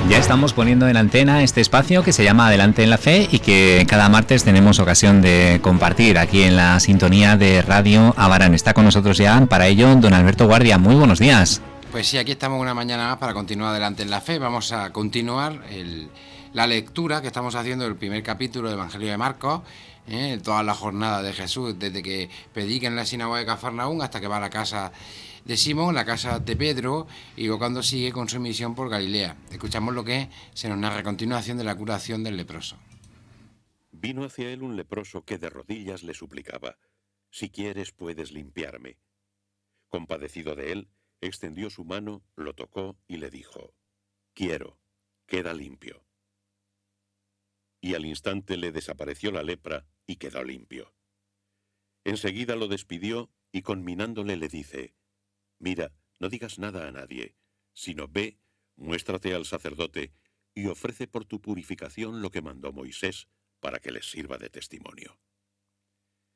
Ya estamos poniendo en antena este espacio que se llama Adelante en la Fe y que cada martes tenemos ocasión de compartir aquí en la sintonía de Radio Abarán. Está con nosotros ya para ello don Alberto Guardia. Muy buenos días. Pues sí, aquí estamos una mañana más para continuar adelante en la fe. Vamos a continuar la lectura que estamos haciendo del primer capítulo del Evangelio de Marcos, toda la jornada de Jesús, desde que predica en la sinagoga de Cafarnaúm hasta que va a la casa de Simón, la casa de Pedro, y cuando sigue con su misión por Galilea. Escuchamos lo que se nos narra a continuación de la curación del leproso. Vino hacia él un leproso que de rodillas le suplicaba: «Si quieres, puedes limpiarme». Compadecido de él, extendió su mano, lo tocó y le dijo: «Quiero, queda limpio». Y al instante le desapareció la lepra y quedó limpio. Enseguida lo despidió y conminándole le dice: «Mira, no digas nada a nadie, sino ve, muéstrate al sacerdote y ofrece por tu purificación lo que mandó Moisés para que les sirva de testimonio».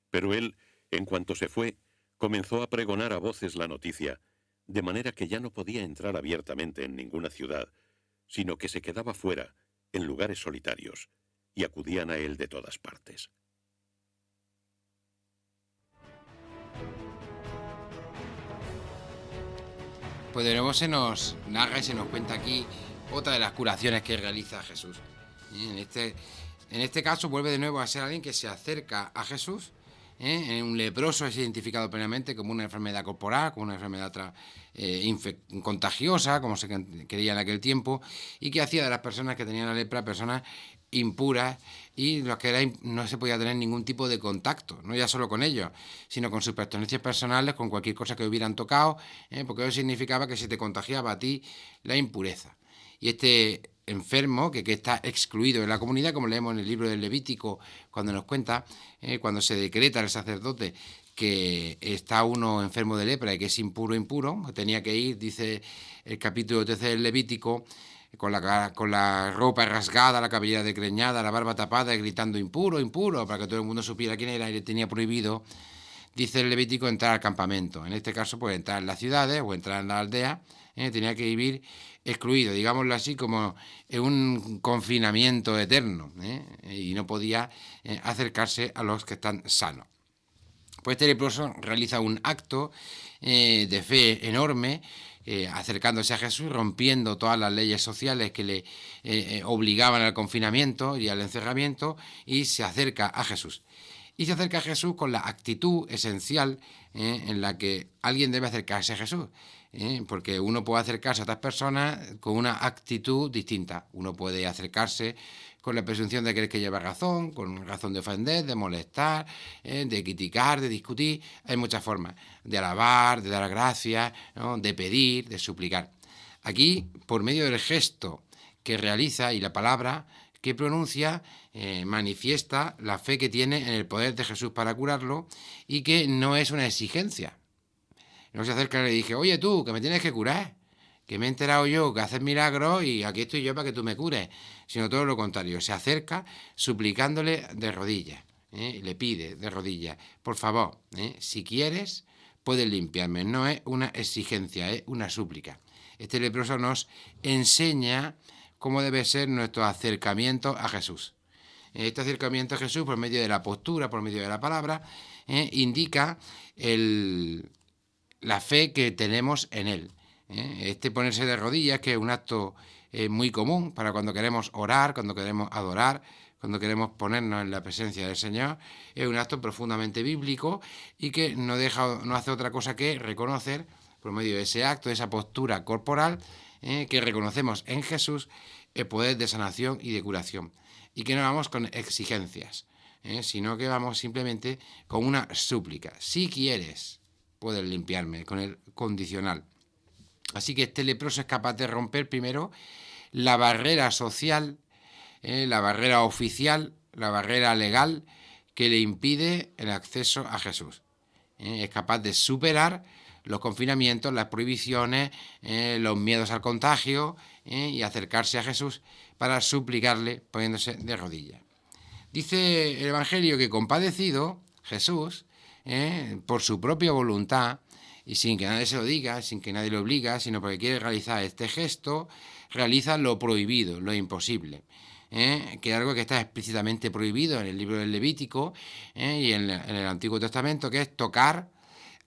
Pero él, en cuanto se fue, comenzó a pregonar a voces la noticia, de manera que ya no podía entrar abiertamente en ninguna ciudad, sino que se quedaba fuera, en lugares solitarios, y acudían a él de todas partes. Pues de nuevo se nos narra y se nos cuenta aquí otra de las curaciones que realiza Jesús. En este caso vuelve de nuevo a ser alguien que se acerca a Jesús. Un leproso es identificado plenamente como una enfermedad corporal, como una enfermedad contagiosa, como se creía en aquel tiempo, y que hacía de las personas que tenían la lepra personas impuras y los que no se podía tener ningún tipo de contacto, no ya solo con ellos, sino con sus pertenencias personales, con cualquier cosa que hubieran tocado, porque eso significaba que se te contagiaba a ti la impureza. Y este enfermo, que está excluido de la comunidad, como leemos en el libro del Levítico, cuando nos cuenta, cuando se decreta al sacerdote que está uno enfermo de lepra y que es impuro, tenía que ir, dice el capítulo 13 del Levítico, con la ropa rasgada, la cabellera desgreñada, la barba tapada y gritando impuro, impuro, para que todo el mundo supiera quién era y le tenía prohibido, dice el Levítico, entrar al campamento. En este caso, pues entrar en las ciudades o entrar en la aldea, tenía que vivir excluido, digámoslo así, como en un confinamiento eterno, y no podía acercarse a los que están sanos. Pues este leproso realiza un acto de fe enorme, acercándose a Jesús, rompiendo todas las leyes sociales que le obligaban al confinamiento y al encerramiento, y se acerca a Jesús. Y se acerca a Jesús con la actitud esencial en la que alguien debe acercarse a Jesús. Porque uno puede acercarse a otras personas con una actitud distinta. Uno puede acercarse con la presunción de creer que lleva razón, con razón de ofender, de molestar, de criticar, de discutir. Hay muchas formas de alabar, de dar gracias, ¿no?, de pedir, de suplicar. Aquí, por medio del gesto que realiza y la palabra que pronuncia, manifiesta la fe que tiene en el poder de Jesús para curarlo y que no es una exigencia. No se acerca y le dije: «Oye tú, que me tienes que curar, que me he enterado yo que haces milagros y aquí estoy yo para que tú me cures», sino todo lo contrario. Se acerca suplicándole de rodillas, le pide de rodillas: «Por favor, si quieres, puedes limpiarme». No es una exigencia, es una súplica. Este leproso nos enseña cómo debe ser nuestro acercamiento a Jesús. Este acercamiento a Jesús, por medio de la postura, por medio de la palabra, indica la fe que tenemos en Él. Este ponerse de rodillas, que es un acto muy común para cuando queremos orar, cuando queremos adorar, cuando queremos ponernos en la presencia del Señor, es un acto profundamente bíblico y que no hace otra cosa que reconocer, por medio de ese acto, de esa postura corporal, que reconocemos en Jesús el poder de sanación y de curación. Y que no vamos con exigencias, sino que vamos simplemente con una súplica. Si quieres, puedes limpiarme, con el condicional. Así que este leproso es capaz de romper primero la barrera social, la barrera oficial, la barrera legal que le impide el acceso a Jesús. Es capaz de superar los confinamientos, las prohibiciones, los miedos al contagio, y acercarse a Jesús para suplicarle poniéndose de rodillas. Dice el Evangelio que, compadecido, Jesús, por su propia voluntad, y sin que nadie se lo diga, sin que nadie lo obliga, sino porque quiere realizar este gesto, realiza lo prohibido, lo imposible. Que es algo que está explícitamente prohibido en el libro del Levítico y en el Antiguo Testamento, que es tocar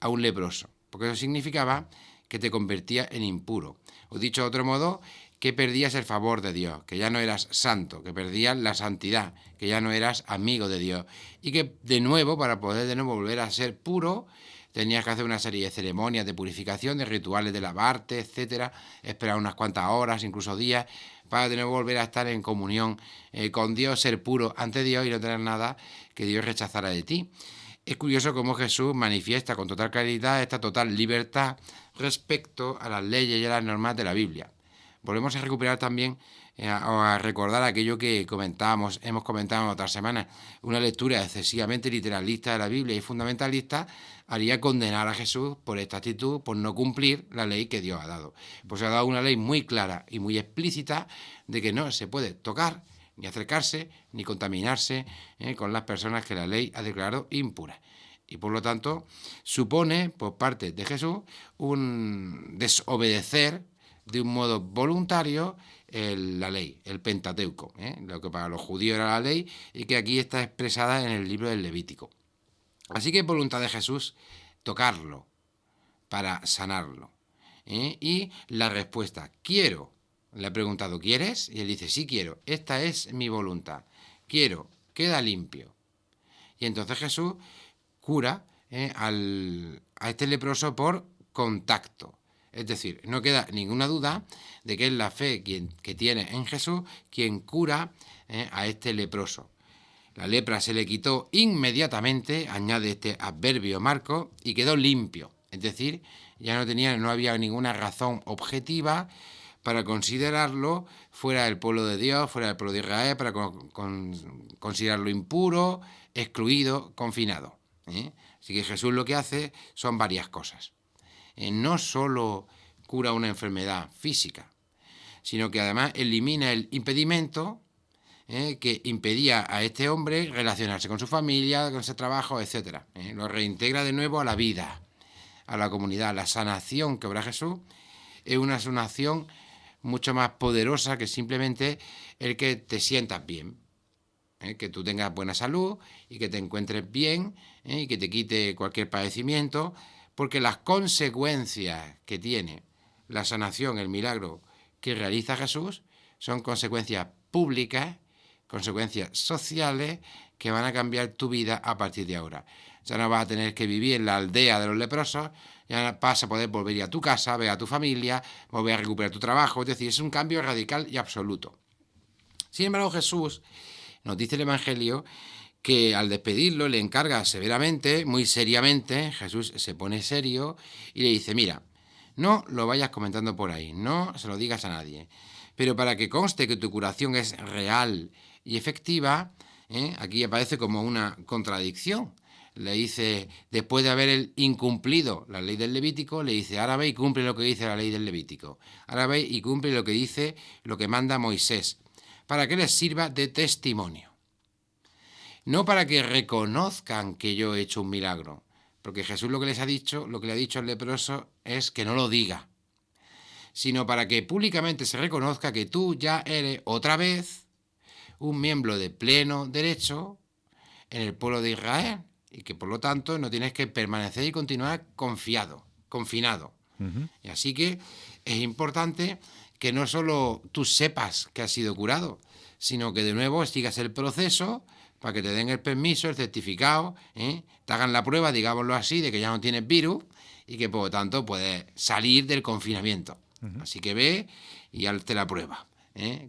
a un leproso, porque eso significaba que te convertía en impuro. O dicho de otro modo, que perdías el favor de Dios, que ya no eras santo, que perdías la santidad, que ya no eras amigo de Dios, y que de nuevo, para poder de nuevo volver a ser puro, tenías que hacer una serie de ceremonias de purificación, de rituales de lavarte, etcétera, esperar unas cuantas horas, incluso días, para de nuevo volver a estar en comunión con Dios, ser puro ante Dios y no tener nada que Dios rechazara de ti. Es curioso cómo Jesús manifiesta con total claridad esta total libertad respecto a las leyes y a las normas de la Biblia. Volvemos a recuperar también o a recordar aquello que hemos comentado en otras semanas. Una lectura excesivamente literalista de la Biblia y fundamentalista haría condenar a Jesús por esta actitud, por no cumplir la ley que Dios ha dado. Pues ha dado una ley muy clara y muy explícita de que no se puede tocar, ni acercarse, ni contaminarse con las personas que la ley ha declarado impuras. Y por lo tanto supone por parte de Jesús un desobedecer de un modo voluntario la ley, el Pentateuco, lo que para los judíos era la ley y que aquí está expresada en el libro del Levítico. Así que es voluntad de Jesús tocarlo para sanarlo. Y la respuesta, quiero. Le ha preguntado, ¿quieres? Y él dice, sí quiero, esta es mi voluntad. Quiero, queda limpio. Y entonces Jesús cura a este leproso por contacto. Es decir, no queda ninguna duda de que es la fe que tiene en Jesús quien cura a este leproso. La lepra se le quitó inmediatamente, añade este adverbio Marcos, y quedó limpio. Es decir, ya no había ninguna razón objetiva para considerarlo fuera del pueblo de Dios, fuera del pueblo de Israel, para considerarlo impuro, excluido, confinado. Así que Jesús lo que hace son varias cosas. No solo cura una enfermedad física, sino que además elimina el impedimento que impedía a este hombre relacionarse con su familia, con su trabajo, etc. Lo reintegra de nuevo a la vida, a la comunidad. La sanación que obra Jesús es una sanación mucho más poderosa que simplemente el que te sientas bien, que tú tengas buena salud y que te encuentres bien y que te quite cualquier padecimiento, porque las consecuencias que tiene la sanación, el milagro que realiza Jesús, son consecuencias públicas, consecuencias sociales que van a cambiar tu vida a partir de ahora. Ya no vas a tener que vivir en la aldea de los leprosos, ya vas a poder volver a tu casa, ver a tu familia, volver a recuperar tu trabajo, es decir, es un cambio radical y absoluto. Sin embargo, Jesús nos dice el Evangelio que al despedirlo le encarga severamente, muy seriamente, Jesús se pone serio y le dice, mira, no lo vayas comentando por ahí, no se lo digas a nadie, pero para que conste que tu curación es real y efectiva, aquí aparece como una contradicción. Le dice, después de haber él incumplido la ley del Levítico, le dice, ahora ve y cumple lo que dice la ley del Levítico, ahora ve y cumple lo que dice, lo que manda Moisés, para que les sirva de testimonio. No para que reconozcan que yo he hecho un milagro, porque Jesús lo que les ha dicho, lo que le ha dicho al leproso es que no lo diga, sino para que públicamente se reconozca que tú ya eres otra vez un miembro de pleno derecho en el pueblo de Israel y que por lo tanto no tienes que permanecer y continuar confinado. Uh-huh. Y así que es importante que no solo tú sepas que has sido curado, sino que de nuevo sigas el proceso para que te den el permiso, el certificado, te hagan la prueba, digámoslo así, de que ya no tienes virus y que por lo tanto puedes salir del confinamiento. Uh-huh. Así que ve y hazte la prueba.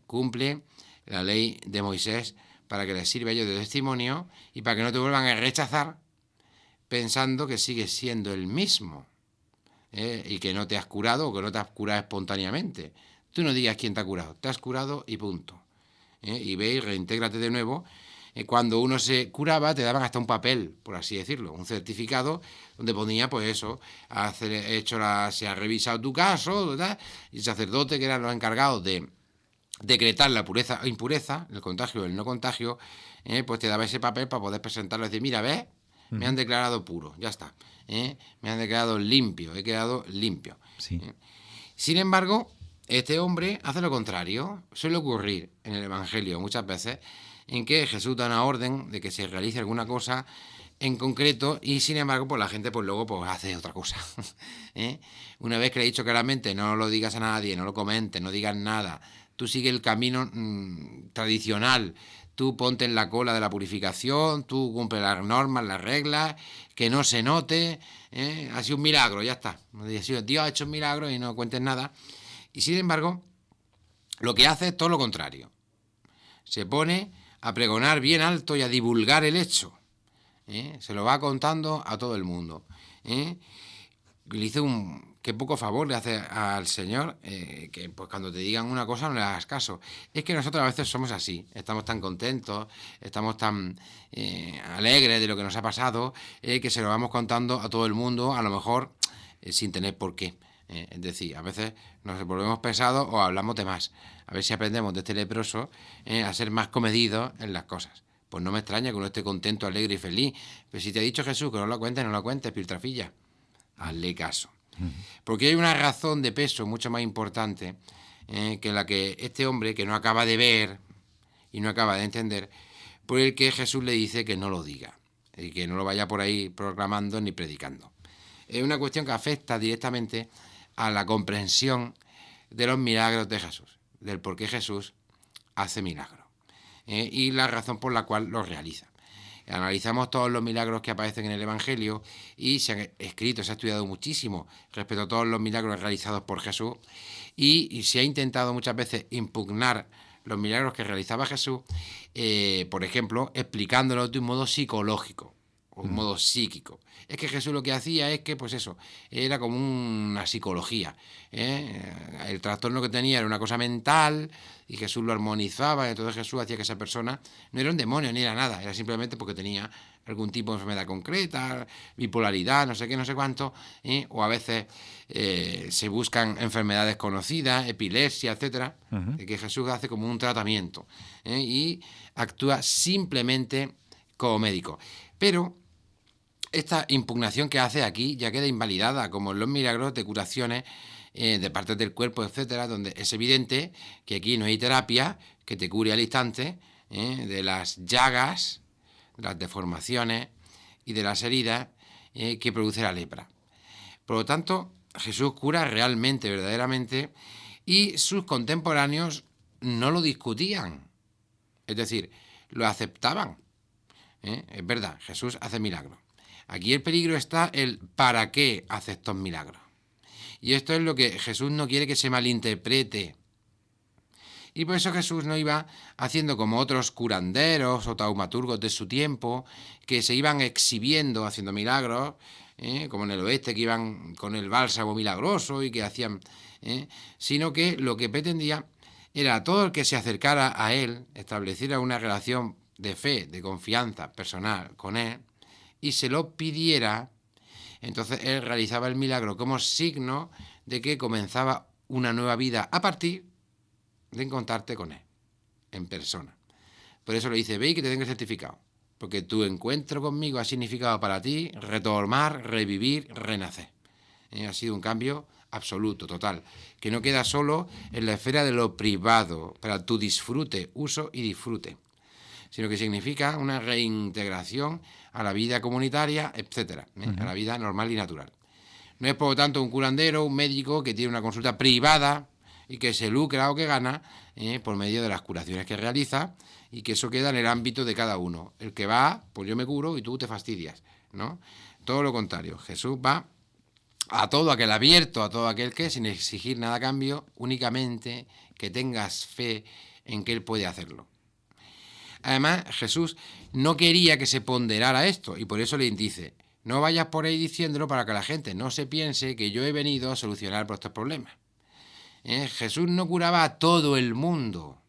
Cumple la ley de Moisés para que les sirva a ellos de testimonio y para que no te vuelvan a rechazar pensando que sigues siendo el mismo y que no te has curado o que no te has curado espontáneamente. Tú no digas quién te ha curado, te has curado y punto. Y ve y reintégrate de nuevo. Cuando uno se curaba te daban hasta un papel, por así decirlo, un certificado donde ponía pues eso, se ha revisado tu caso, ¿verdad? Y el sacerdote, que eran los encargados de decretar la pureza o impureza, el contagio o el no contagio, pues te daba ese papel para poder presentarlo y decir, mira, ¿ves? Me han declarado puro, ya está. Me han declarado limpio, he quedado limpio. Sí. Sin embargo, este hombre hace lo contrario. Suele ocurrir en el Evangelio muchas veces en que Jesús da una orden de que se realice alguna cosa en concreto y sin embargo pues la gente pues luego pues hace otra cosa. ¿Eh? Una vez que le he dicho claramente no lo digas a nadie, no lo comentes, no digas nada, tú sigue el camino tradicional, tú ponte en la cola de la purificación, tú cumple las normas, las reglas, que no se note, ha sido un milagro, ya está. Dios ha hecho un milagro y no cuentes nada. Y sin embargo, lo que hace es todo lo contrario. Se pone a pregonar bien alto y a divulgar el hecho. Se lo va contando a todo el mundo. Le dice qué poco favor le hace al Señor, que pues cuando te digan una cosa no le hagas caso. Es que nosotros a veces somos así, estamos tan contentos, estamos tan alegres de lo que nos ha pasado, que se lo vamos contando a todo el mundo, a lo mejor sin tener por qué. Es decir, a veces nos volvemos pesados o hablamos de más. A ver si aprendemos de este leproso a ser más comedidos en las cosas. Pues no me extraña que uno esté contento, alegre y feliz. Pero si te ha dicho Jesús que no lo cuentes, no lo cuentes, piltrafilla. Hazle caso. Porque hay una razón de peso mucho más importante que la que este hombre, que no acaba de ver y no acaba de entender, por el que Jesús le dice que no lo diga y que no lo vaya por ahí proclamando ni predicando. Es una cuestión que afecta directamente a la comprensión de los milagros de Jesús, del por qué Jesús hace milagros y la razón por la cual los realiza. Analizamos todos los milagros que aparecen en el Evangelio y se han escrito, se ha estudiado muchísimo respecto a todos los milagros realizados por Jesús y se ha intentado muchas veces impugnar los milagros que realizaba Jesús, por ejemplo, explicándolos de un modo psicológico o un modo psíquico. Es que Jesús lo que hacía es que, pues eso, era como una psicología. El trastorno que tenía era una cosa mental y Jesús lo armonizaba, entonces Jesús hacía que esa persona no era un demonio ni era nada, era simplemente porque tenía algún tipo de enfermedad concreta, bipolaridad, no sé qué, no sé cuánto, o a veces se buscan enfermedades conocidas, epilepsia, etcétera, que Jesús hace como un tratamiento y actúa simplemente como médico. Pero esta impugnación que hace aquí ya queda invalidada, como en los milagros de curaciones de partes del cuerpo, etcétera, donde es evidente que aquí no hay terapia que te cure al instante de las llagas, de las deformaciones y de las heridas que produce la lepra. Por lo tanto, Jesús cura realmente, verdaderamente, y sus contemporáneos no lo discutían, es decir, lo aceptaban. Es verdad, Jesús hace milagros. Aquí el peligro está el ¿para qué hace estos milagros? Y esto es lo que Jesús no quiere que se malinterprete. Y por eso Jesús no iba haciendo como otros curanderos o taumaturgos de su tiempo, que se iban exhibiendo haciendo milagros, como en el oeste, que iban con el bálsamo milagroso y que hacían... sino que lo que pretendía era todo el que se acercara a él, estableciera una relación de fe, de confianza personal con él, y se lo pidiera, entonces él realizaba el milagro como signo de que comenzaba una nueva vida a partir de encontrarte con él, en persona. Por eso le dice, ve y que te tenga el certificado, porque tu encuentro conmigo ha significado para ti retomar, revivir, renacer. Ha sido un cambio absoluto, total, que no queda solo en la esfera de lo privado, para tu disfrute, uso y disfrute, sino que significa una reintegración a la vida comunitaria, etcétera, a la vida normal y natural. No es, por lo tanto, un curandero, un médico que tiene una consulta privada y que se lucra o que gana por medio de las curaciones que realiza y que eso queda en el ámbito de cada uno. El que va, pues yo me curo y tú te fastidias, ¿no? Todo lo contrario, Jesús va a todo aquel abierto, a todo aquel que, sin exigir nada a cambio, únicamente que tengas fe en que Él puede hacerlo. Además, Jesús no quería que se ponderara esto y por eso le dice, no vayas por ahí diciéndolo para que la gente no se piense que yo he venido a solucionar estos problemas. Jesús no curaba a todo el mundo.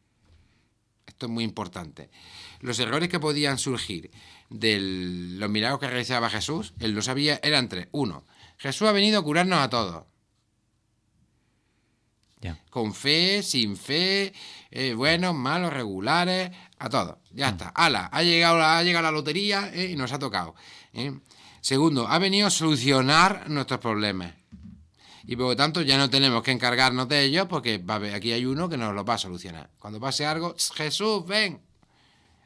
Esto es muy importante. Los errores que podían surgir de los milagros que realizaba Jesús, él lo sabía, eran tres. Uno, Jesús ha venido a curarnos a todos. Yeah. Con fe, sin fe, buenos, malos, regulares, a todos. Ya está. ¡Hala! Ha llegado la lotería y nos ha tocado. Segundo, ha venido a solucionar nuestros problemas. Y por lo tanto ya no tenemos que encargarnos de ellos porque aquí hay uno que nos lo va a solucionar. Cuando pase algo, Jesús, ven,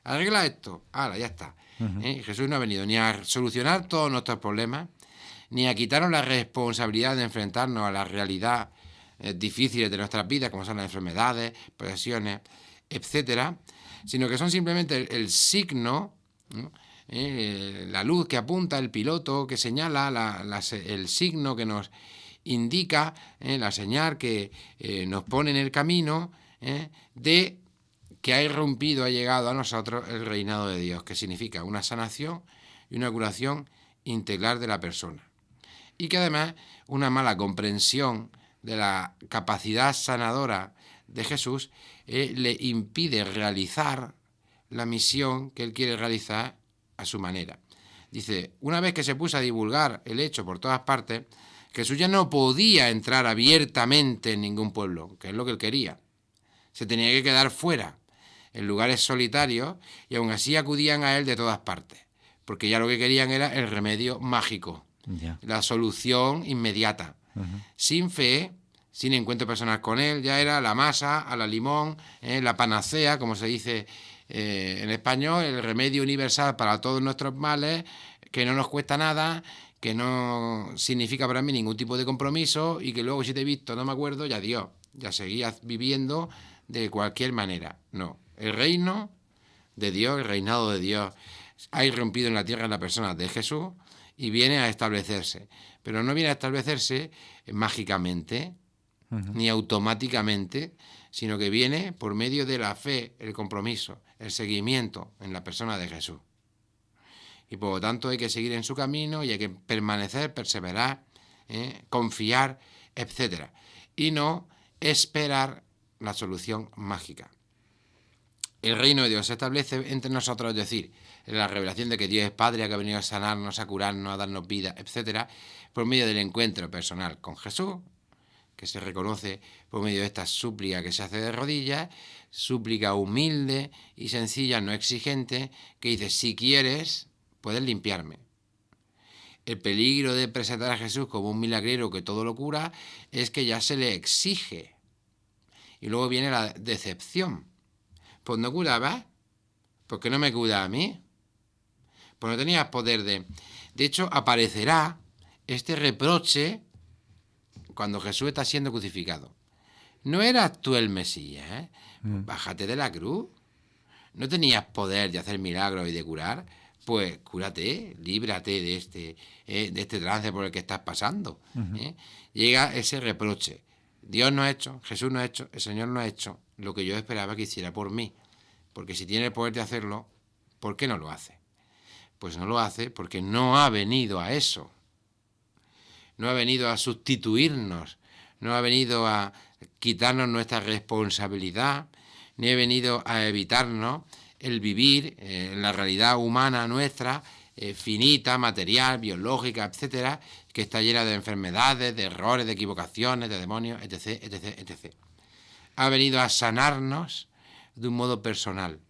arregla esto. Hala, ya está. Jesús no ha venido ni a solucionar todos nuestros problemas, ni a quitarnos la responsabilidad de enfrentarnos a la realidad difíciles de nuestras vidas, como son las enfermedades, posesiones, etcétera, sino que son simplemente el signo, ¿no? La luz que apunta, el piloto que señala, el signo que nos indica, la señal que nos pone en el camino de que ha irrumpido, ha llegado a nosotros el reinado de Dios, que significa una sanación y una curación integral de la persona. Y que además una mala comprensión de la capacidad sanadora de Jesús le impide realizar la misión que él quiere realizar a su manera. Dice, una vez que se puso a divulgar el hecho por todas partes, Jesús ya no podía entrar abiertamente en ningún pueblo, que es lo que él quería. Se tenía que quedar fuera, en lugares solitarios, y aún así acudían a él de todas partes, porque ya lo que querían era el remedio mágico, la solución inmediata. Sin fe, sin encuentro personal con él, ya era la masa, a la limón, la panacea, como se dice en español, el remedio universal para todos nuestros males, que no nos cuesta nada, que no significa para mí ningún tipo de compromiso y que luego si te he visto no me acuerdo, ya Dios, ya seguías viviendo de cualquier manera. No, el reino de Dios, el reinado de Dios ha irrumpido en la tierra en la persona de Jesús y viene a establecerse. Pero no viene a establecerse mágicamente, ni automáticamente, sino que viene por medio de la fe, el compromiso, el seguimiento en la persona de Jesús. Y por lo tanto hay que seguir en su camino y hay que permanecer, perseverar, confiar, etc. Y no esperar la solución mágica. El reino de Dios se establece entre nosotros, es decir, la revelación de que Dios es Padre, que ha venido a sanarnos, a curarnos, a darnos vida, etc., por medio del encuentro personal con Jesús, que se reconoce por medio de esta súplica que se hace de rodillas, súplica humilde y sencilla, no exigente, que dice, si quieres, puedes limpiarme. El peligro de presentar a Jesús como un milagrero que todo lo cura es que ya se le exige. Y luego viene la decepción. Pues no curaba, ¿por qué no me cura a mí? Pues no tenías poder de... De hecho, aparecerá este reproche cuando Jesús está siendo crucificado. ¿No eras tú el Mesías? Bájate de la cruz. ¿No tenías poder de hacer milagros y de curar? Pues cúrate, líbrate de este trance por el que estás pasando. Llega ese reproche. Dios no ha hecho, Jesús no ha hecho, el Señor no ha hecho lo que yo esperaba que hiciera por mí. Porque si tiene el poder de hacerlo, ¿por qué no lo hace? Pues no lo hace porque no ha venido a eso. No ha venido a sustituirnos, no ha venido a quitarnos nuestra responsabilidad, ni ha venido a evitarnos el vivir en la realidad humana nuestra, finita, material, biológica, etcétera, que está llena de enfermedades, de errores, de equivocaciones, de demonios, etc., etc., etc. Ha venido a sanarnos de un modo personal,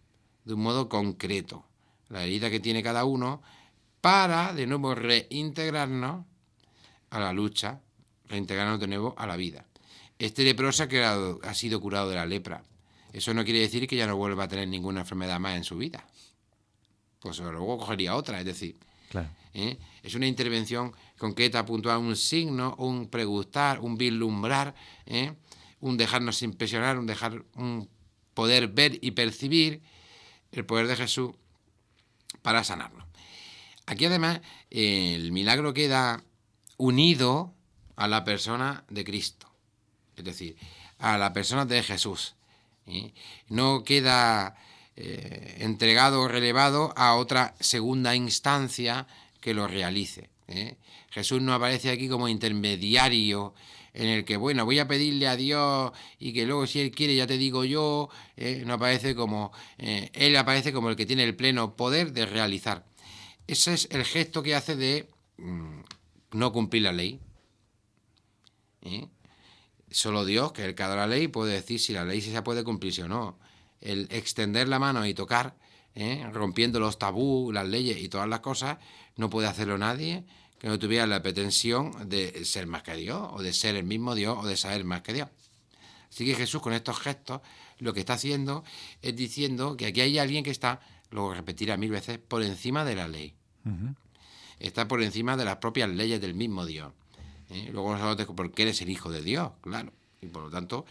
de un modo concreto, la herida que tiene cada uno, para de nuevo reintegrarnos a la lucha, reintegrarnos de nuevo a la vida. Este leproso ha sido curado de la lepra. Eso no quiere decir que ya no vuelva a tener ninguna enfermedad más en su vida. Pues luego cogería otra, es decir, claro. Es una intervención concreta, puntual, un signo, un pregustar, un vislumbrar, un dejarnos impresionar, un poder ver y percibir el poder de Jesús para sanarnos. Aquí además el milagro queda unido a la persona de Cristo, es decir, a la persona de Jesús. No queda entregado o relevado a otra segunda instancia que lo realice. Jesús no aparece aquí como intermediario en el que, bueno, voy a pedirle a Dios y que luego si Él quiere ya te digo yo. No aparece como... Él aparece como el que tiene el pleno poder de realizar. Ese es el gesto que hace de no cumplir la ley. Solo Dios, que es el que ha dado la ley, puede decir si la ley se puede cumplirse o no. El extender la mano y tocar, rompiendo los tabús, las leyes y todas las cosas, no puede hacerlo nadie que no tuviera la pretensión de ser más que Dios, o de ser el mismo Dios, o de saber más que Dios. Así que Jesús, con estos gestos, lo que está haciendo es diciendo que aquí hay alguien que está, lo repetirá 1000 veces, por encima de la ley. Está por encima de las propias leyes del mismo Dios. Luego nosotros, porque eres el Hijo de Dios, claro. Y por lo tanto,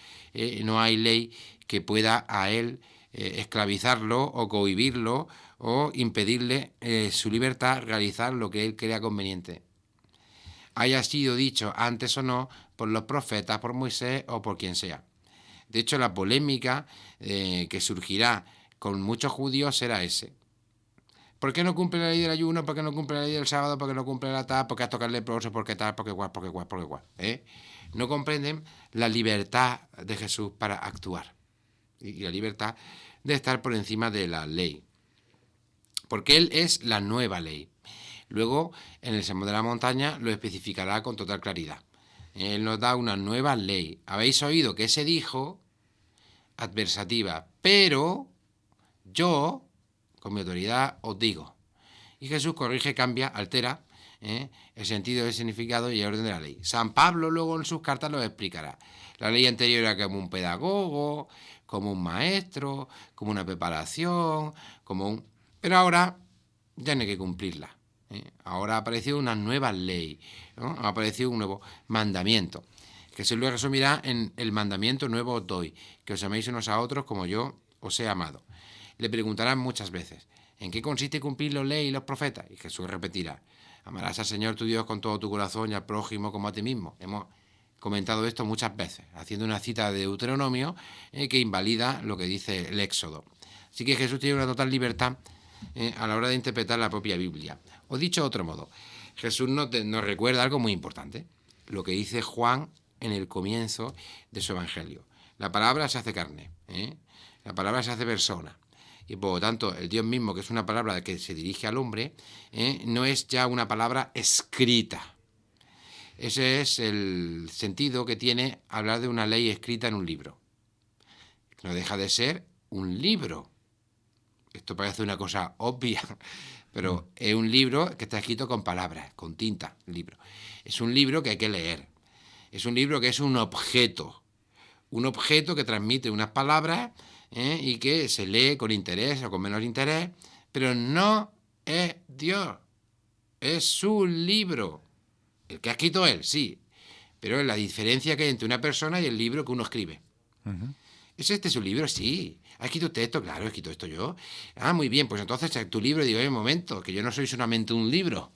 no hay ley que pueda a él esclavizarlo o cohibirlo o impedirle su libertad, realizar lo que él crea conveniente. Haya sido dicho antes o no por los profetas, por Moisés o por quien sea. De hecho, la polémica que surgirá con muchos judíos será ese. ¿Por qué no cumple la ley del ayuno? ¿Por qué no cumple la ley del sábado? ¿Por qué no cumple la tal? ¿Por qué has tocado el leproso? ¿Por qué tal? ¿Por qué cual? ¿Por qué cual? ¿Por qué cual? No comprenden la libertad de Jesús para actuar y la libertad de estar por encima de la ley. Porque Él es la nueva ley. Luego, en el Sermón de la Montaña, lo especificará con total claridad. Él nos da una nueva ley. Habéis oído que se dijo, adversativa, pero yo, con mi autoridad, os digo. Y Jesús corrige, cambia, altera el sentido, el significado y el orden de la ley. San Pablo luego en sus cartas lo explicará. La ley anterior era como un pedagogo, como un maestro, como una preparación, pero ahora ya no hay que cumplirla. Ahora ha aparecido una nueva ley, ¿no? Ha aparecido un nuevo mandamiento, que se lo resumirá en el mandamiento nuevo os doy, que os améis unos a otros como yo os he amado. Le preguntarán muchas veces, ¿en qué consiste cumplir la ley y los profetas? Y Jesús repetirá, amarás al Señor tu Dios con todo tu corazón y al prójimo como a ti mismo. Hemos comentado esto muchas veces, haciendo una cita de Deuteronomio que invalida lo que dice el Éxodo. Así que Jesús tiene una total libertad a la hora de interpretar la propia Biblia. O dicho de otro modo, Jesús nos recuerda algo muy importante, lo que dice Juan en el comienzo de su Evangelio. La palabra se hace carne, la palabra se hace persona. Y por lo tanto, el Dios mismo, que es una palabra que se dirige al hombre, no es ya una palabra escrita. Ese es el sentido que tiene hablar de una ley escrita en un libro. No deja de ser un libro. Esto parece una cosa obvia, pero es un libro que está escrito con palabras, con tinta, libro. Es un libro que hay que leer. Es un libro que es un objeto que transmite unas palabras y que se lee con interés o con menos interés, pero no es Dios, es su libro. El que ha escrito él, sí, pero es la diferencia que hay entre una persona y el libro que uno escribe. ¿Es este su libro? Sí. ¿Ha escrito usted esto? Claro, he escrito esto yo. Ah, muy bien, pues entonces tu libro, digo, un momento, que yo no soy solamente un libro.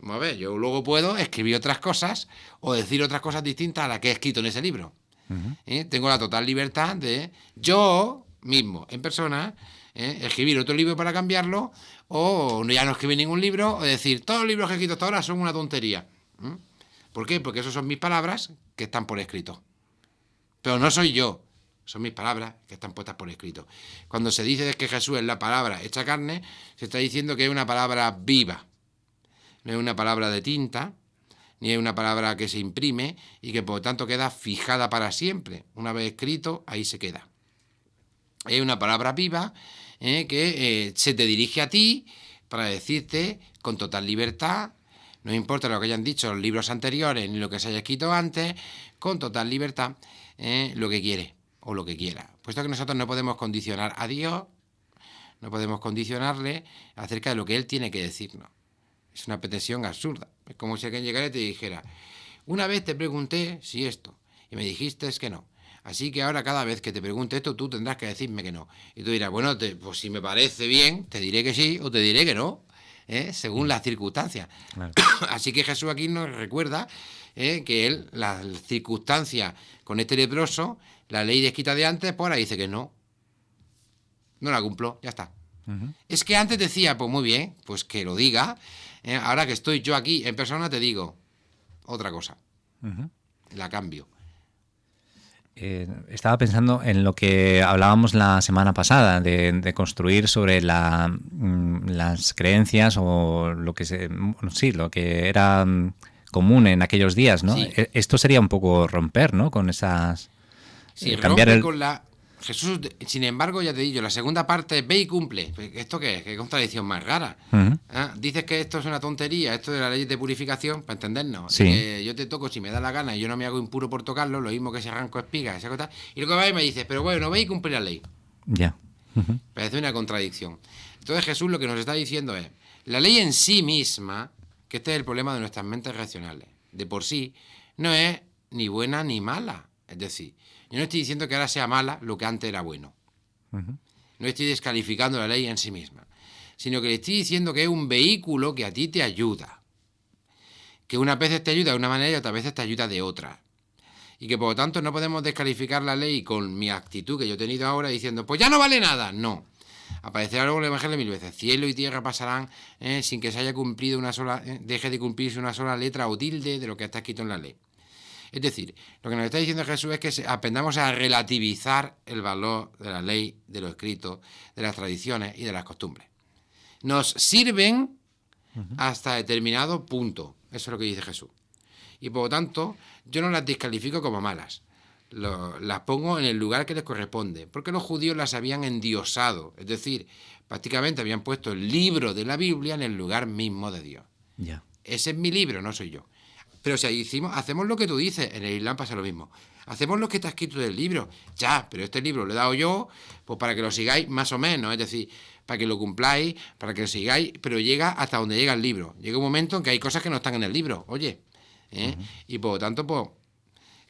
Vamos a ver, yo luego puedo escribir otras cosas o decir otras cosas distintas a las que he escrito en ese libro. Tengo la total libertad de yo mismo, en persona, escribir otro libro para cambiarlo, o ya no escribir ningún libro, o decir, todos los libros que he escrito hasta ahora son una tontería. ¿Por qué? Porque esas son mis palabras que están por escrito. Pero no soy yo. Son mis palabras que están puestas por escrito. Cuando se dice que Jesús es la palabra hecha carne, se está diciendo que es una palabra viva. No es una palabra de tinta, ni es una palabra que se imprime y que por lo tanto queda fijada para siempre. Una vez escrito, ahí se queda. Es una palabra viva que se te dirige a ti para decirte con total libertad, no importa lo que hayan dicho los libros anteriores ni lo que se haya escrito antes, con total libertad lo que quiere o lo que quiera. Puesto que nosotros no podemos condicionar a Dios, no podemos condicionarle acerca de lo que Él tiene que decirnos. Es una pretensión absurda. Es como si alguien llegara y te dijera, una vez te pregunté si esto, y me dijiste que no. Así que ahora cada vez que te pregunte esto, tú tendrás que decirme que no. Y tú dirás, bueno, pues si me parece bien, te diré que sí o te diré que no, según las circunstancias. Claro. Así que Jesús aquí nos recuerda que él, las circunstancias con este leproso, la ley desquita de antes, pues ahora dice que no. No la cumplo, ya está. Es que antes decía, pues muy bien, pues que lo diga. Ahora que estoy yo aquí en persona te digo otra cosa. La cambio. Estaba pensando en lo que hablábamos la semana pasada, de construir sobre las creencias o lo que era común en aquellos días, ¿no? Sí. Esto sería un poco romper, ¿no? Con esas... Sí, cambiar rompe con la Jesús, sin embargo, ya te digo, la segunda parte es ve y cumple. ¿Esto qué es? ¿Qué contradicción más rara? Dices que esto es una tontería, esto de la ley de purificación, para entendernos. Sí. Y que yo te toco si me da la gana y yo no me hago impuro por tocarlo, lo mismo que si arranco espigas, esa cosa. Y luego vas y me dices, pero bueno, ve y cumple la ley. Ya. Parece una contradicción. Entonces Jesús lo que nos está diciendo es, la ley en sí misma, que este es el problema de nuestras mentes racionales, de por sí, no es ni buena ni mala. Es decir, yo no estoy diciendo que ahora sea mala lo que antes era bueno. No estoy descalificando la ley en sí misma, sino que le estoy diciendo que es un vehículo que a ti te ayuda. Que unas veces te ayuda de una manera y otras veces te ayuda de otra. Y que por lo tanto no podemos descalificar la ley con mi actitud que yo he tenido ahora diciendo, pues ya no vale nada. No. Aparecerá luego el Evangelio 1000 veces. Cielo y tierra pasarán sin que se haya cumplido una sola, deje de cumplirse una sola letra o tilde de lo que está escrito en la ley. Es decir, lo que nos está diciendo Jesús es que aprendamos a relativizar el valor de la ley, de lo escrito, de las tradiciones y de las costumbres. Nos sirven hasta determinado punto. Eso es lo que dice Jesús. Y por lo tanto, yo no las descalifico como malas. Las pongo en el lugar que les corresponde. Porque los judíos las habían endiosado. Es decir, prácticamente habían puesto el libro de la Biblia en el lugar mismo de Dios. Ya. Ese es mi libro, no soy yo. Pero si hacemos lo que tú dices, en el Islam pasa lo mismo. Hacemos lo que está escrito del libro. Ya, pero este libro lo he dado yo, pues para que lo sigáis más o menos. Es decir, para que lo cumpláis, para que lo sigáis, pero llega hasta donde llega el libro. Llega un momento en que hay cosas que no están en el libro, oye. Y por lo tanto, pues,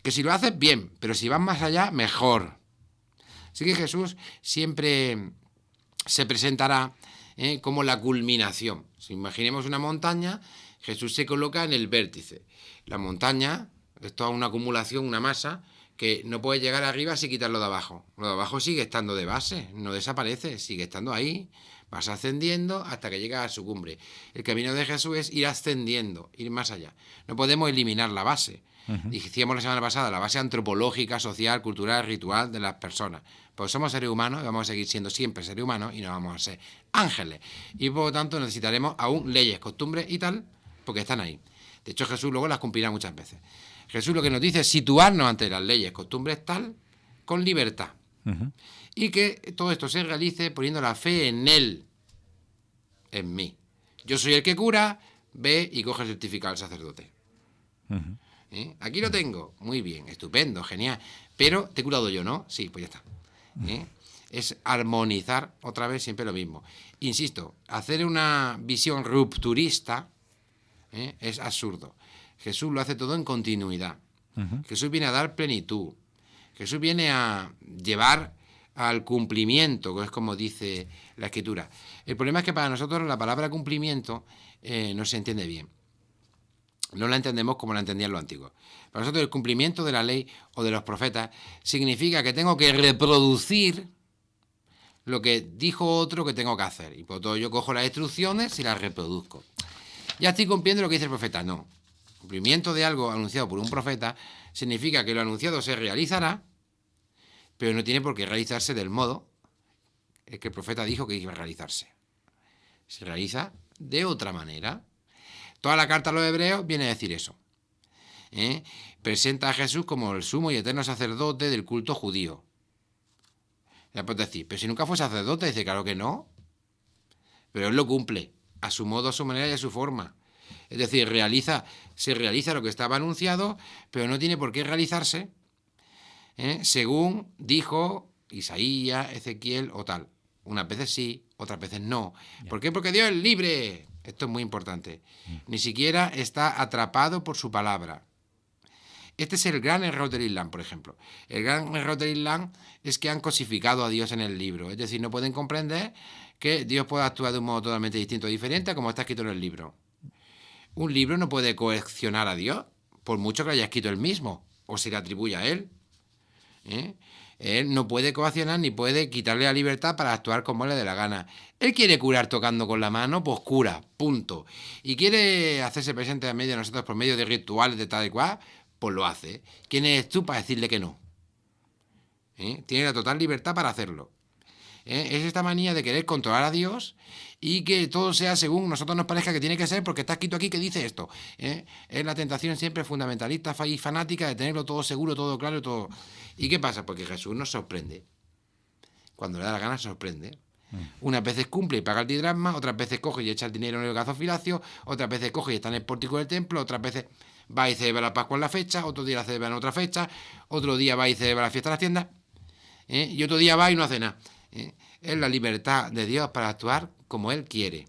que si lo haces, bien, pero si vas más allá, mejor. Así que Jesús siempre se presentará como la culminación. Si imaginemos una montaña, Jesús se coloca en el vértice. La montaña es toda una acumulación, una masa, que no puede llegar arriba sin quitarlo de abajo. Lo de abajo sigue estando de base, no desaparece, sigue estando ahí. Vas ascendiendo hasta que llegas a su cumbre. El camino de Jesús es ir ascendiendo, ir más allá. No podemos eliminar la base. Decíamos la semana pasada, la base antropológica, social, cultural, ritual de las personas. Pues somos seres humanos y vamos a seguir siendo siempre seres humanos y no vamos a ser ángeles. Y por lo tanto necesitaremos aún leyes, costumbres y tal, porque están ahí. De hecho, Jesús luego las cumplirá muchas veces. Jesús lo que nos dice es situarnos ante las leyes, costumbres tal, con libertad. Y que todo esto se realice poniendo la fe en Él, en mí. Yo soy el que cura, ve y coge el certificado al sacerdote. Aquí lo tengo, muy bien, estupendo, genial. Pero te he curado yo, ¿no? Sí, pues ya está. Es armonizar otra vez siempre lo mismo. Insisto, hacer una visión rupturista es absurdo. Jesús lo hace todo en continuidad. Jesús viene a dar plenitud. Jesús viene a llevar al cumplimiento, que es como dice la Escritura. El problema es que para nosotros la palabra cumplimiento no se entiende bien. No la entendemos como la entendían los antiguos. Para nosotros el cumplimiento de la ley o de los profetas significa que tengo que reproducir lo que dijo otro que tengo que hacer. Y por todo yo cojo las instrucciones y las reproduzco. Ya estoy cumpliendo lo que dice el profeta. No. Cumplimiento de algo anunciado por un profeta significa que lo anunciado se realizará, pero no tiene por qué realizarse del modo que el profeta dijo que iba a realizarse. Se realiza de otra manera. Toda la carta a los hebreos viene a decir eso. Presenta a Jesús como el sumo y eterno sacerdote del culto judío. Ya puedes decir, pero si nunca fue sacerdote, dice, claro que no. Pero él lo cumple, a su modo, a su manera y a su forma. Es decir, se realiza lo que estaba anunciado, pero no tiene por qué realizarse según dijo Isaías, Ezequiel o tal. Unas veces sí, otras veces no. ¿Por qué? Porque Dios es libre. Esto es muy importante. Ni siquiera está atrapado por su palabra. Este es el gran error del Islam, por ejemplo. El gran error del Islam es que han cosificado a Dios en el libro. Es decir, no pueden comprender que Dios pueda actuar de un modo totalmente distinto o diferente a como está escrito en el libro. Un libro no puede coaccionar a Dios, por mucho que lo haya escrito él mismo, o se le atribuye a él. Él no puede coaccionar ni puede quitarle la libertad para actuar como le dé la gana. Él quiere curar tocando con la mano, pues cura, punto. Y quiere hacerse presente en medio de nosotros por medio de rituales de tal y cual, pues lo hace. ¿Quién eres tú para decirle que no? Tiene la total libertad para hacerlo. Es esta manía de querer controlar a Dios y que todo sea según nosotros nos parezca que tiene que ser porque está escrito aquí que dice esto. Es la tentación siempre fundamentalista y fanática de tenerlo todo seguro, todo claro, todo. ¿Y qué pasa? Porque Jesús nos sorprende. cuando le da la gana sorprende. Unas veces cumple y paga el didrasma, otras veces coge y echa el dinero en el gazofilacio, otras veces coge y está en el pórtico del templo, otras veces va y celebra la Pascua en la fecha, otro día la celebra en otra fecha, otro día va y celebra la fiesta en las tiendas, y otro día va y no hace nada. Es la libertad de Dios para actuar como Él quiere,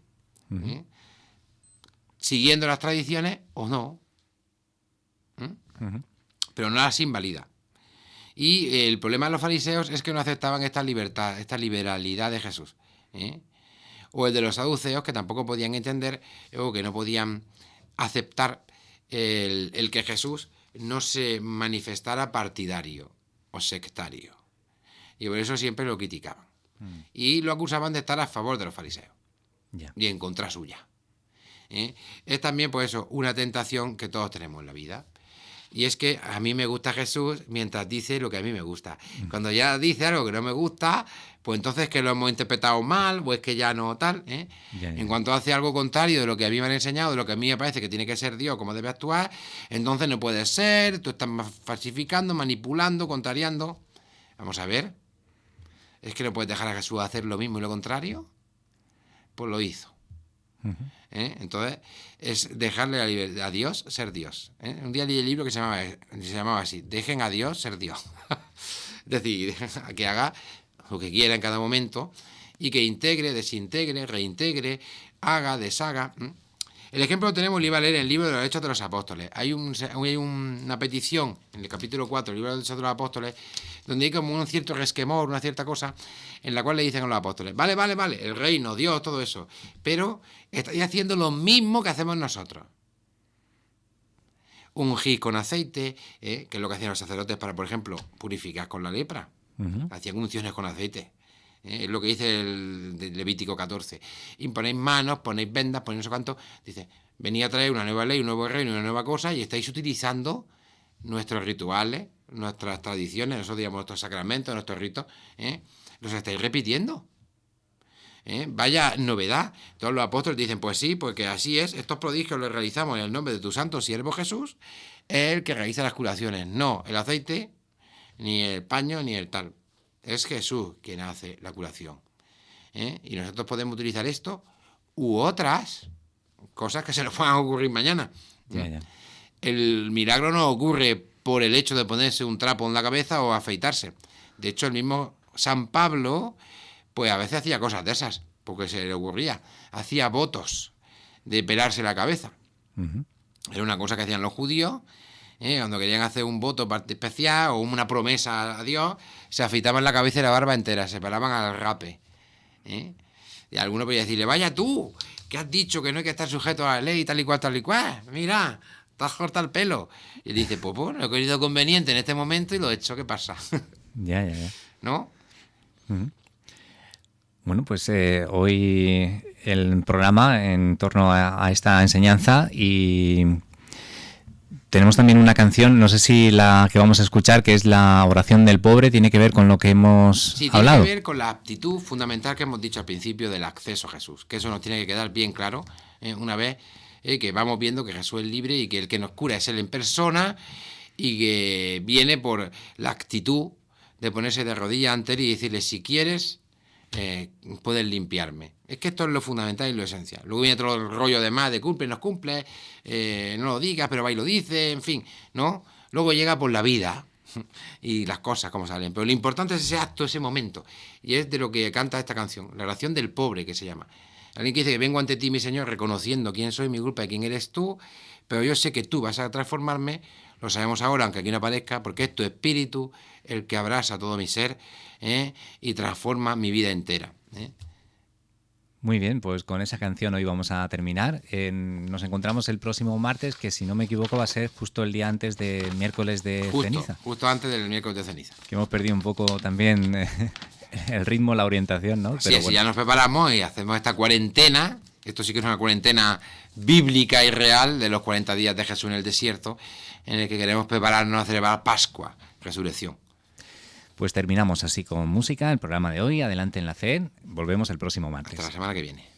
siguiendo las tradiciones o no, pero no las invalida. Y el problema de los fariseos es que no aceptaban esta libertad, esta liberalidad de Jesús. O el de los saduceos, que tampoco podían entender o que no podían aceptar el que Jesús no se manifestara partidario o sectario. Y por eso siempre lo criticaban. Y lo acusaban de estar a favor de los fariseos. Y en contra suya. Es también, pues eso, una tentación que todos tenemos en la vida. Y es que a mí me gusta Jesús mientras dice lo que a mí me gusta. Cuando ya dice algo que no me gusta, pues entonces que lo hemos interpretado mal, o es que ya no tal. En cuanto hace algo contrario de lo que a mí me han enseñado, de lo que a mí me parece que tiene que ser Dios, cómo debe actuar, entonces no puede ser, tú estás falsificando, manipulando, contrariando. Vamos a ver. ¿Es que no puedes dejar a Jesús hacer lo mismo y lo contrario? Pues lo hizo. Entonces es dejarle la libertad a Dios ser Dios. Un día leí el libro que se llamaba así: dejen a Dios ser Dios. Es decir, que haga lo que quiera en cada momento y que integre, desintegre, reintegre, haga, deshaga. El ejemplo lo tenemos, le iba a leer en el libro de los Hechos de los Apóstoles. Hay una petición en el capítulo 4 del libro de los Hechos de los Apóstoles, donde hay como un cierto resquemor, una cierta cosa, en la cual le dicen a los apóstoles: vale, el reino, Dios, todo eso, pero estáis haciendo lo mismo que hacemos nosotros. Ungir con aceite, que es lo que hacían los sacerdotes para, por ejemplo, purificar con la lepra. Hacían unciones con aceite. Es lo que dice el Levítico 14. Imponéis manos, ponéis vendas, ponéis no sé cuánto. Dice, venía a traer una nueva ley, un nuevo reino, una nueva cosa, y estáis utilizando nuestros rituales, nuestras tradiciones, nosotros digamos nuestros sacramentos, nuestros ritos, los estáis repitiendo. Vaya novedad. Todos los apóstoles dicen, pues sí, porque así es, estos prodigios los realizamos en el nombre de tu santo siervo Jesús, el que realiza las curaciones, no el aceite, ni el paño, ni el tal. Es Jesús quien hace la curación. Y nosotros podemos utilizar esto u otras cosas que se nos puedan ocurrir mañana. Ya. El milagro no ocurre por el hecho de ponerse un trapo en la cabeza o afeitarse. De hecho, el mismo San Pablo, pues a veces hacía cosas de esas, porque se le ocurría. Hacía votos de pelarse la cabeza. Era una cosa que hacían los judíos. Cuando querían hacer un voto especial o una promesa a Dios, se afeitaban la cabeza y la barba entera, se paraban al rape. Y alguno podía decirle, vaya tú, que has dicho que no hay que estar sujeto a la ley, tal y cual, mira, te has cortado el pelo. Y él dice, pues lo he querido conveniente en este momento y lo he hecho, ¿qué pasa? Ya. ¿No? Bueno, pues hoy el programa en torno a esta enseñanza, y tenemos también una canción, no sé si la que vamos a escuchar, que es la oración del pobre, tiene que ver con lo que hemos hablado. Tiene que ver con la aptitud fundamental que hemos dicho al principio del acceso a Jesús, que eso nos tiene que quedar bien claro una vez que vamos viendo que Jesús es libre y que el que nos cura es Él en persona y que viene por la actitud de ponerse de rodillas ante Él y decirle, si quieres, puedes limpiarme. Es que esto es lo fundamental y lo esencial. Luego viene todo el rollo de más, de cumple, no cumple, no lo digas, pero va y lo dice, en fin, ¿no? Luego llega por la vida y las cosas como salen. Pero lo importante es ese acto, ese momento. Y es de lo que canta esta canción, la oración del pobre, que se llama. Alguien que dice que vengo ante ti, mi Señor, reconociendo quién soy, mi culpa y quién eres tú, pero yo sé que tú vas a transformarme, lo sabemos ahora, aunque aquí no aparezca, porque es tu espíritu el que abraza todo mi ser y transforma mi vida entera. Muy bien, pues con esa canción hoy vamos a terminar. Nos encontramos el próximo martes, que si no me equivoco va a ser justo el día antes del miércoles de ceniza. Justo antes del miércoles de ceniza. Que hemos perdido un poco también el ritmo, la orientación, ¿no? Pero bueno, ya nos preparamos y hacemos esta cuarentena. Esto sí que es una cuarentena bíblica y real de los 40 días de Jesús en el desierto, en el que queremos prepararnos a celebrar Pascua, Resurrección. Pues terminamos así con música el programa de hoy. Adelante en la fe. Volvemos el próximo martes. Hasta la semana que viene.